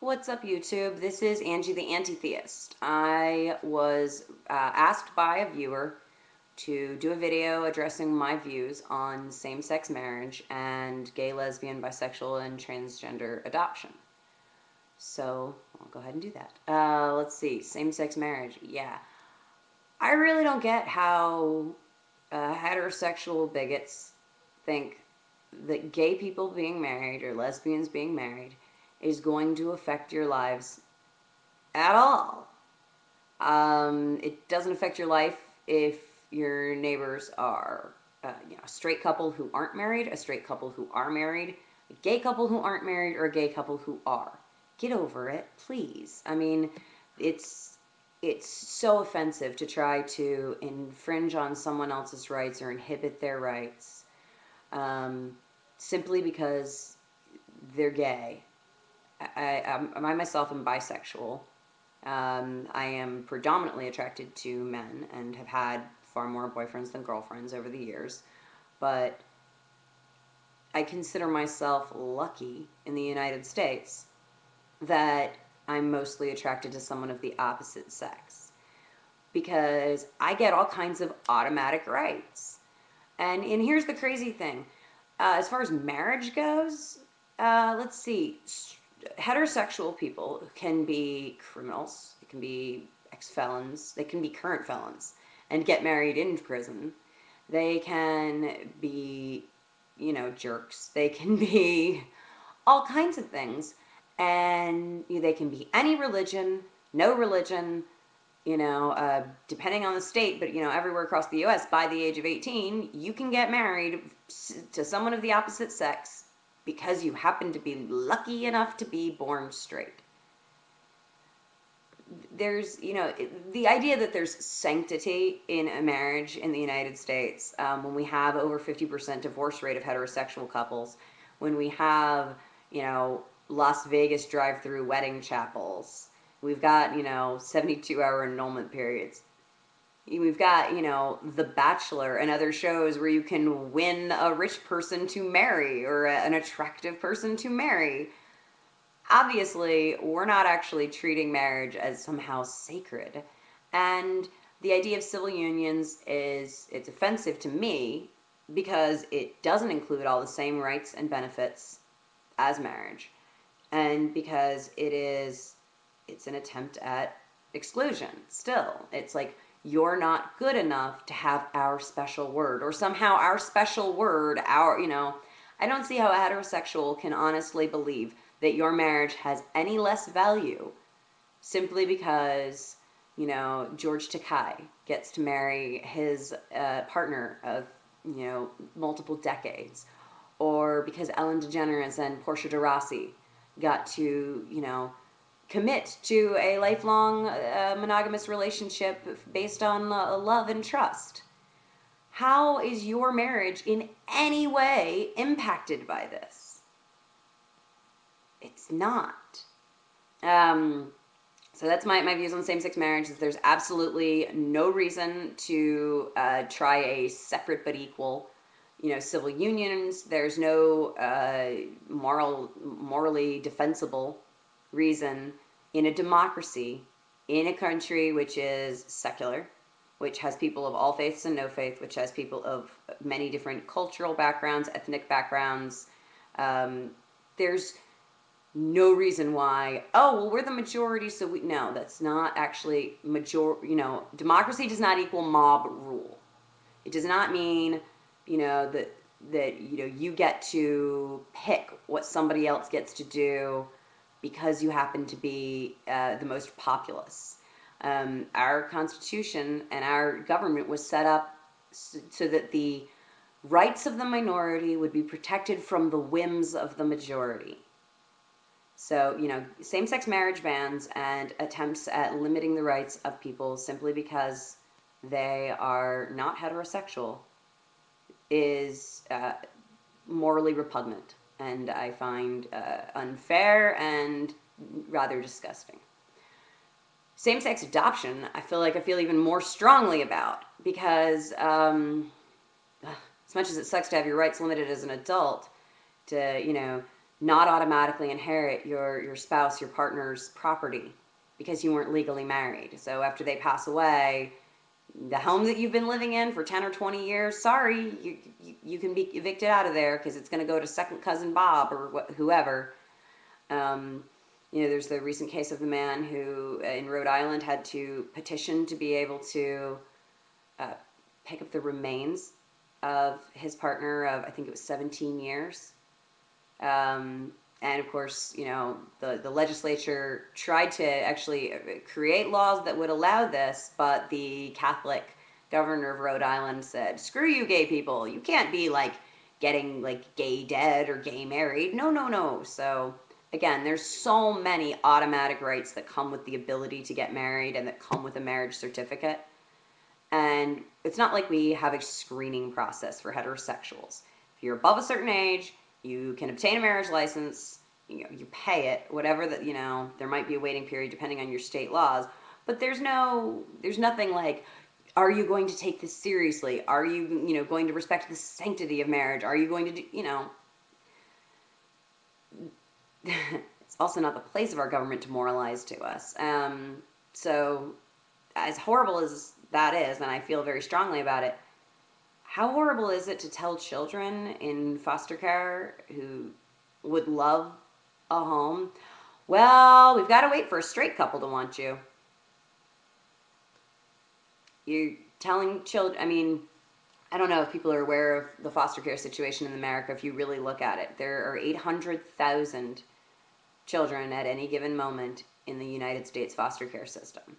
What's up, YouTube? This is Angie the Anti-Theist. I was asked by a viewer to do a video addressing my views on same-sex marriage and gay, lesbian, bisexual, and transgender adoption. So I'll go ahead and do that. Let's see. Same-sex marriage. Yeah. I really don't get how heterosexual bigots think that gay people being married or lesbians being married is going to affect your lives at all. It doesn't affect your life if your neighbors are a straight couple who aren't married, a straight couple who are married, a gay couple who aren't married, or a gay couple who are. Get over it, please. I mean, it's so offensive to try to infringe on someone else's rights or inhibit their rights simply because they're gay. I myself am bisexual. I am predominantly attracted to men and have had far more boyfriends than girlfriends over the years. But I consider myself lucky in the United States that I'm mostly attracted to someone of the opposite sex, because I get all kinds of automatic rights. And here's the crazy thing. As far as marriage goes, let's see. Heterosexual people can be criminals, they can be ex-felons, they can be current felons and get married in prison. They can be, jerks. They can be all kinds of things. And they can be any religion, no religion, depending on the state, but, everywhere across the U.S., by the age of 18, you can get married to someone of the opposite sex because you happen to be lucky enough to be born straight. There's, the idea that there's sanctity in a marriage in the United States, when we have over 50% divorce rate of heterosexual couples, when we have, Las Vegas drive-through wedding chapels, we've got, 72-hour enrollment periods. We've got, The Bachelor and other shows where you can win a rich person to marry or an attractive person to marry. Obviously, we're not actually treating marriage as somehow sacred. And the idea of civil unions it's offensive to me because it doesn't include all the same rights and benefits as marriage. And because it's an attempt at exclusion still. It's like, you're not good enough to have our special word, or somehow our special word, I don't see how a heterosexual can honestly believe that your marriage has any less value simply because, George Takei gets to marry his partner of, multiple decades, or because Ellen DeGeneres and Portia de Rossi got to, commit to a lifelong monogamous relationship based on love and trust. How is your marriage in any way impacted by this? It's not. So that's my views on same-sex marriage. There's absolutely no reason to try a separate but equal, civil unions. There's no morally defensible reason in a democracy, in a country which is secular, which has people of all faiths and no faith, which has people of many different cultural backgrounds, ethnic backgrounds. There's no reason why, we're the majority, so no, that's not actually democracy does not equal mob rule. It does not mean, that you get to pick what somebody else gets to do because you happen to be the most populous. Our Constitution and our government was set up so that the rights of the minority would be protected from the whims of the majority. So, same-sex marriage bans and attempts at limiting the rights of people simply because they are not heterosexual is morally repugnant, and I find unfair and rather disgusting. Same-sex adoption, I feel even more strongly about, because as much as it sucks to have your rights limited as an adult, to, not automatically inherit your spouse, your partner's property because you weren't legally married. So after they pass away, the home that you've been living in for 10 or 20 years, sorry, you can be evicted out of there because it's going to go to second cousin Bob or whoever. Um, there's the recent case of the man who in Rhode Island had to petition to be able to uh, pick up the remains of his partner of, I think it was 17 years. Um, and of course, the legislature tried to actually create laws that would allow this, but the Catholic governor of Rhode Island said, screw you gay people. You can't be like getting like gay dead or gay married. No, no, no. So again, there's so many automatic rights that come with the ability to get married and that come with a marriage certificate. And it's not like we have a screening process for heterosexuals. If you're above a certain age, you can obtain a marriage license, you pay it, whatever that, there might be a waiting period depending on your state laws, but there's nothing like, are you going to take this seriously? Are you, going to respect the sanctity of marriage? Are you going to do, it's also not the place of our government to moralize to us. So as horrible as that is, and I feel very strongly about it, how horrible is it to tell children in foster care who would love a home, well, we've got to wait for a straight couple to want you? You're telling children, I mean, I don't know if people are aware of the foster care situation in America. If you really look at it, there are 800,000 children at any given moment in the United States foster care system.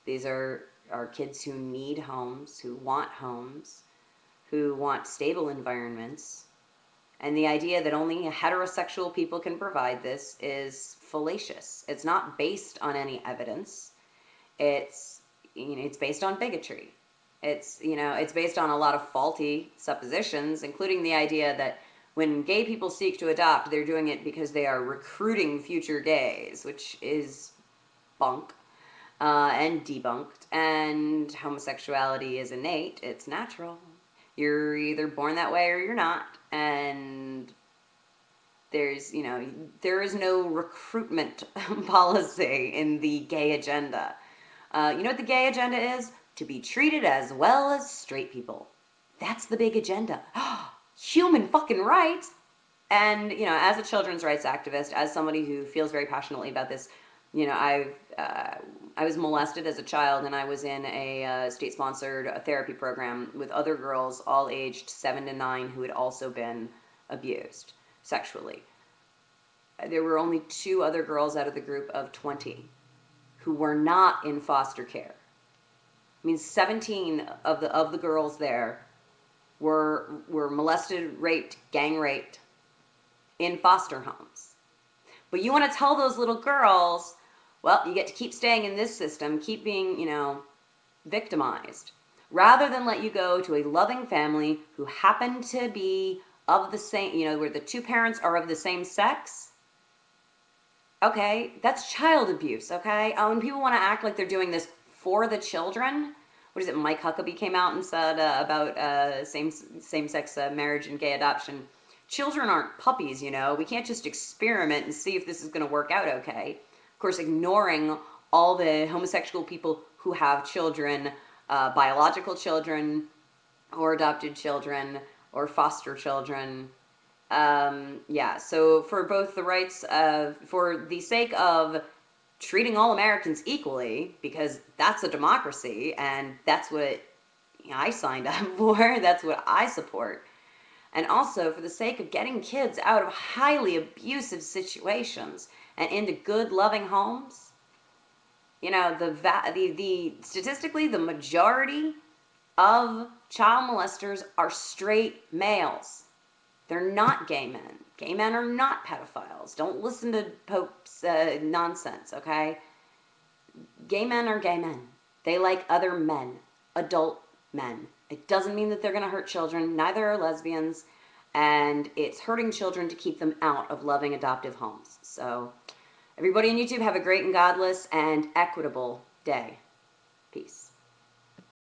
These are kids who need homes, who want stable environments. And the idea that only heterosexual people can provide this is fallacious. It's not based on any evidence. It's based on bigotry. It's based on a lot of faulty suppositions, including the idea that when gay people seek to adopt, they're doing it because they are recruiting future gays, which is bunk. And debunked. And homosexuality is innate. It's natural. You're either born that way or you're not. And there is no recruitment policy in the gay agenda. You know what the gay agenda is? To be treated as well as straight people. That's the big agenda. Human fucking rights. And, as a children's rights activist, as somebody who feels very passionately about this, I was molested as a child, and I was in a state-sponsored therapy program with other girls, all aged 7 to 9, who had also been abused sexually. There were only 2 other girls out of the group of 20 who were not in foster care. I mean, 17 of the girls there were molested, raped, gang raped in foster homes. But you want to tell those little girls, well, you get to keep staying in this system, keep being, victimized, rather than let you go to a loving family who happen to be of the same, where the 2 parents are of the same sex. Okay, that's child abuse, okay? When people want to act like they're doing this for the children, what is it, Mike Huckabee came out and said about same-sex marriage and gay adoption. Children aren't puppies, we can't just experiment and see if this is going to work out okay. Of course, ignoring all the homosexual people who have children, biological children, or adopted children, or foster children. So for both the rights for the sake of treating all Americans equally, because that's a democracy, and that's what I signed up for, that's what I support. And also for the sake of getting kids out of highly abusive situations and into good, loving homes. The statistically, the majority of child molesters are straight males. They're not gay men. Gay men are not pedophiles. Don't listen to Pope's nonsense, okay? Gay men are gay men. They like other men, adult men. It doesn't mean that they're going to hurt children. Neither are lesbians. And it's hurting children to keep them out of loving adoptive homes. So everybody on YouTube, have a great and godless and equitable day. Peace.